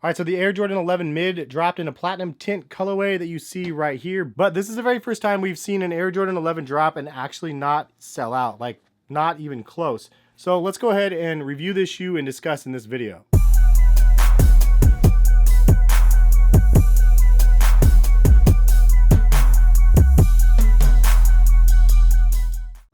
All right, so the Air Jordan 11 Mid dropped in a Platinum Tint colorway that you see right here. But this is the very first time we've seen an Air Jordan 11 drop and actually not sell out, like not even close. So let's go ahead and review this shoe and discuss in this video.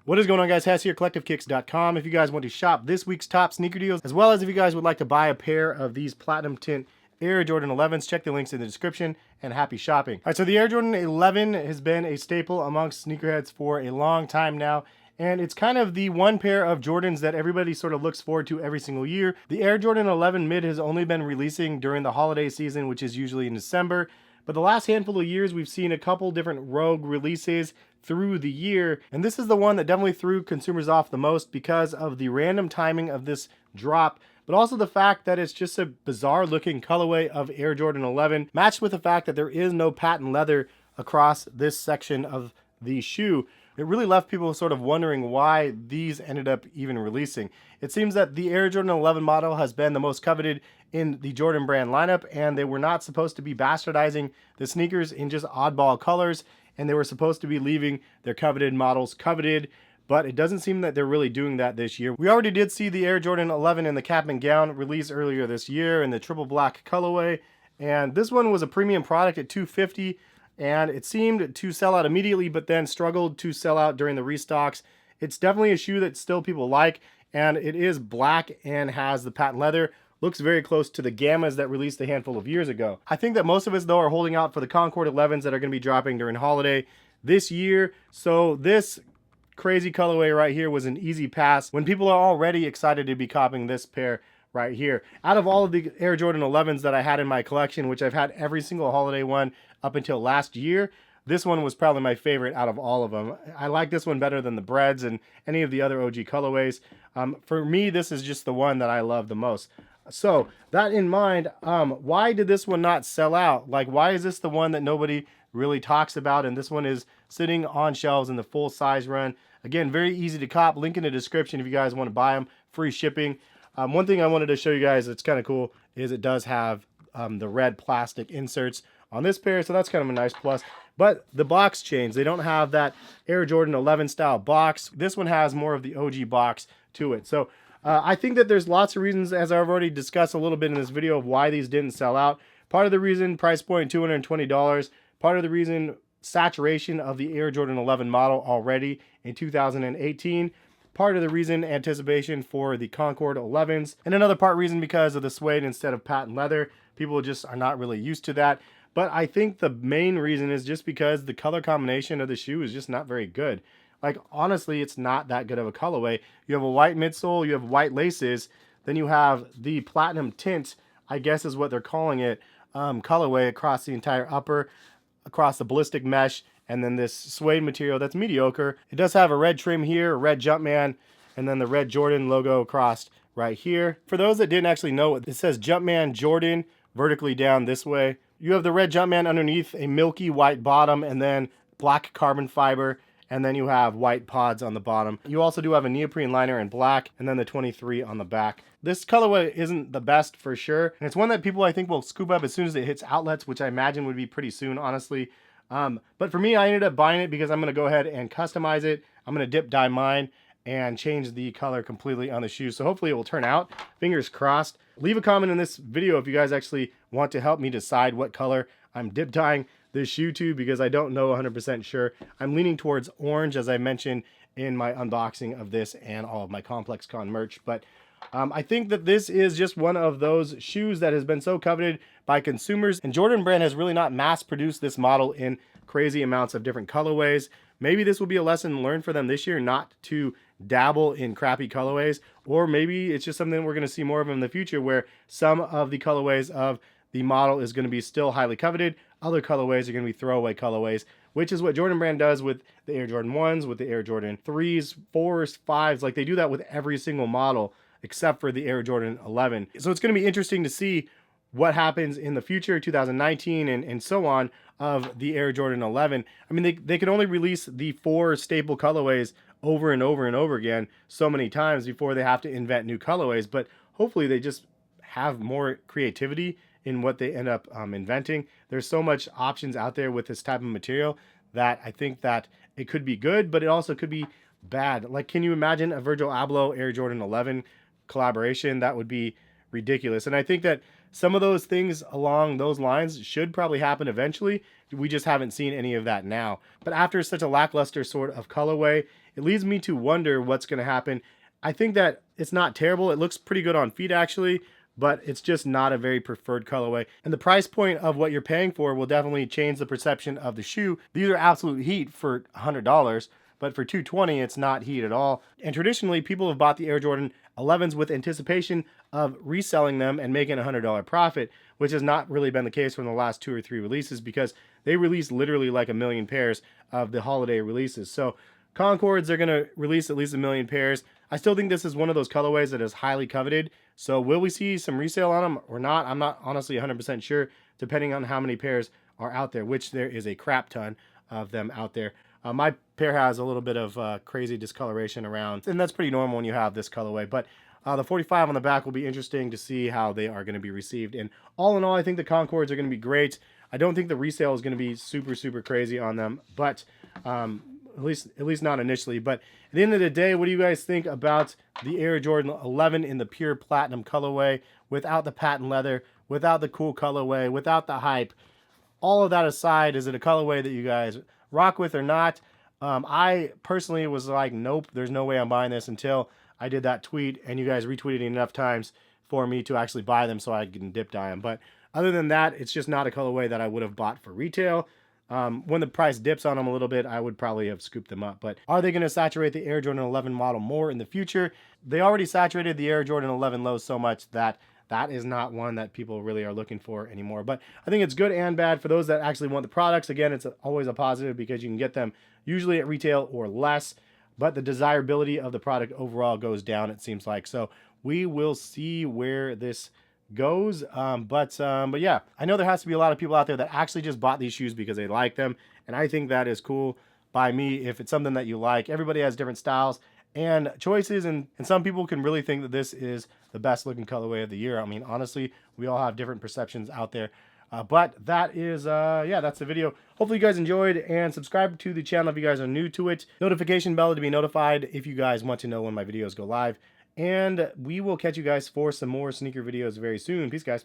What is going on, guys? Hess here, CollectiveKicks.com. If you guys want to shop this week's top sneaker deals, as well as if you guys would like to buy a pair of these Platinum Tint Air Jordan 11s, check the links in the description, and happy shopping. All right, so the Air Jordan 11 has been a staple amongst sneakerheads for a long time now, and it's kind of the one pair of Jordans that everybody sort of looks forward to every single year. The Air Jordan 11 Mid has only been releasing during the holiday season, which is usually in December. But the last handful of years, we've seen a couple different rogue releases through the year. And this is the one that definitely threw consumers off the most because of the random timing of this drop, but also the fact that it's just a bizarre looking colorway of Air Jordan 11, matched with the fact that there is no patent leather across this section of the shoe. It really left people sort of wondering why these ended up even releasing. It seems that the Air Jordan 11 model has been the most coveted in the Jordan brand lineup, and they were not supposed to be bastardizing the sneakers in just oddball colors, and they were supposed to be leaving their coveted models coveted, but it doesn't seem that they're really doing that this year. We already did see the Air Jordan 11 in the cap and gown release earlier this year in the triple black colorway, and this one was a premium product at $250, and it seemed to sell out immediately, but then struggled to sell out during the restocks. It's definitely a shoe that still people like, and it is black and has the patent leather. Looks very close to the Gammas that released a handful of years ago. I think that most of us, though, are holding out for the Concord 11s that are going to be dropping during holiday this year. So this crazy colorway right here was an easy pass when people are already excited to be copying this pair right here. Out of all of the Air Jordan 11s that I had in my collection, which I've had every single holiday one up until last year, this one was probably my favorite out of all of them. I like this one better than the Breads and any of the other OG colorways. For me, this is just the one that I love the most. So that in mind, why did this one not sell out? Like, why is this the one that nobody really talks about? And this one is sitting on shelves in the full size run. Again, very easy to cop. Link in the description if you guys want to buy them. Free shipping. One thing I wanted to show you guys that's kind of cool is it does have the red plastic inserts on this pair, so that's kind of a nice plus. But the box changed. They don't have that Air Jordan 11 style box. This one has more of the OG box to it. So I think that there's lots of reasons, as I've already discussed a little bit in this video, of why these didn't sell out. Part of the reason, price point $220. Part of the reason, saturation of the Air Jordan 11 model already in 2018. Part of the reason, anticipation for the Concord 11s. And another part reason because of the suede instead of patent leather. People just are not really used to that. But I think the main reason is just because the color combination of the shoe is just not very good. Like, honestly, it's not that good of a colorway. You have a white midsole, you have white laces, then you have the Platinum Tint, I guess is what they're calling it, colorway across the entire upper, across the ballistic mesh, and then this suede material that's mediocre. It does have a red trim here, a red Jumpman, and then the red Jordan logo across right here. For those that didn't actually know, it says Jumpman Jordan vertically down this way. You have the red Jumpman underneath, a milky white bottom, and then black carbon fiber, and then you have white pods on the bottom. You also do have a neoprene liner in black, and then the 23 on the back. This colorway isn't the best for sure, and it's one that people I think will scoop up as soon as it hits outlets, which I imagine would be pretty soon, honestly. But for me, I ended up buying it because I'm going to go ahead and customize it. I'm going to dip dye mine and change the color completely on the shoe. So hopefully it will turn out. Fingers crossed. Leave a comment in this video if you guys actually want to help me decide what color I'm dip dyeing this shoe to, because I don't know 100% sure. I'm leaning towards orange, as I mentioned in my unboxing of this and all of my Complex Con merch. But I think that this is just one of those shoes that has been so coveted by consumers, and Jordan Brand has really not mass produced this model in crazy amounts of different colorways. Maybe this will be a lesson learned for them this year, not to dabble in crappy colorways, or maybe it's just something we're going to see more of in the future, where some of the colorways of the model is going to be still highly coveted, other colorways are going to be throwaway colorways, which is what Jordan Brand does with the Air Jordan 1s, with the Air Jordan 3s, 4s, 5s. Like, they do that with every single model except for the Air Jordan 11. So it's going to be interesting to see what happens in the future, 2019 and so on, of the Air Jordan 11. I mean, they could only release the 4 staple colorways over and over and over again so many times before they have to invent new colorways, but hopefully they just have more creativity in what they end up inventing. There's so much options out there with this type of material that I think that it could be good, but it also could be bad. Like, can you imagine a Virgil Abloh Air Jordan 11 collaboration? That would be ridiculous. And I think that some of those things along those lines should probably happen eventually. We just haven't seen any of that now. But after such a lackluster sort of colorway, it leads me to wonder what's going to happen. I think that it's not terrible. It looks pretty good on feet actually, but it's just not a very preferred colorway. And the price point of what you're paying for will definitely change the perception of the shoe. These are absolute heat for $100, but for $220, it's not heat at all. And traditionally, people have bought the Air Jordan 11s with anticipation of reselling them and making a $100 profit, which has not really been the case from the last 2 or 3 releases, because they released literally like 1 million pairs of the holiday releases. So Concords are going to release at least 1 million pairs. I still think this is one of those colorways that is highly coveted. So will we see some resale on them or not? I'm not honestly 100% sure, depending on how many pairs are out there, which there is a crap ton of them out there. My pair has a little bit of crazy discoloration around, and that's pretty normal when you have this colorway. But the 45 on the back will be interesting to see how they are going to be received. And all in all, I think the Concords are going to be great. I don't think the resale is going to be super crazy on them, but at least not initially. But at the end of the day, what do you guys think about the Air Jordan 11 in the pure platinum colorway, without the patent leather, without the cool colorway, without the hype? All of that aside, is it a colorway that you guys rock with or not? I personally was like, nope, there's no way I'm buying this, until I did that tweet and you guys retweeted it enough times for me to actually buy them so I can dip dye them. But other than that, it's just not a colorway that I would have bought for retail. When the price dips on them a little bit, I would probably have scooped them up. But are they going to saturate the Air Jordan 11 model more in the future? They already saturated the Air Jordan 11 lows so much that that is not one that people really are looking for anymore. But I think it's good and bad for those that actually want the products. Again, it's always a positive because you can get them usually at retail or less, but the desirability of the product overall goes down, it seems like. So we will see where this goes. But yeah, I know there has to be a lot of people out there that actually just bought these shoes because they like them, and I think that is cool by me if it's something that you like. Everybody has different styles and choices, and some people can really think that this is the best looking colorway of the year. I mean, honestly, we all have different perceptions out there. But that is, yeah, that's the video. Hopefully you guys enjoyed, and subscribe to the channel if you guys are new to it. Notification bell to be notified if you guys want to know when my videos go live. And we will catch you guys for some more sneaker videos very soon. Peace, guys.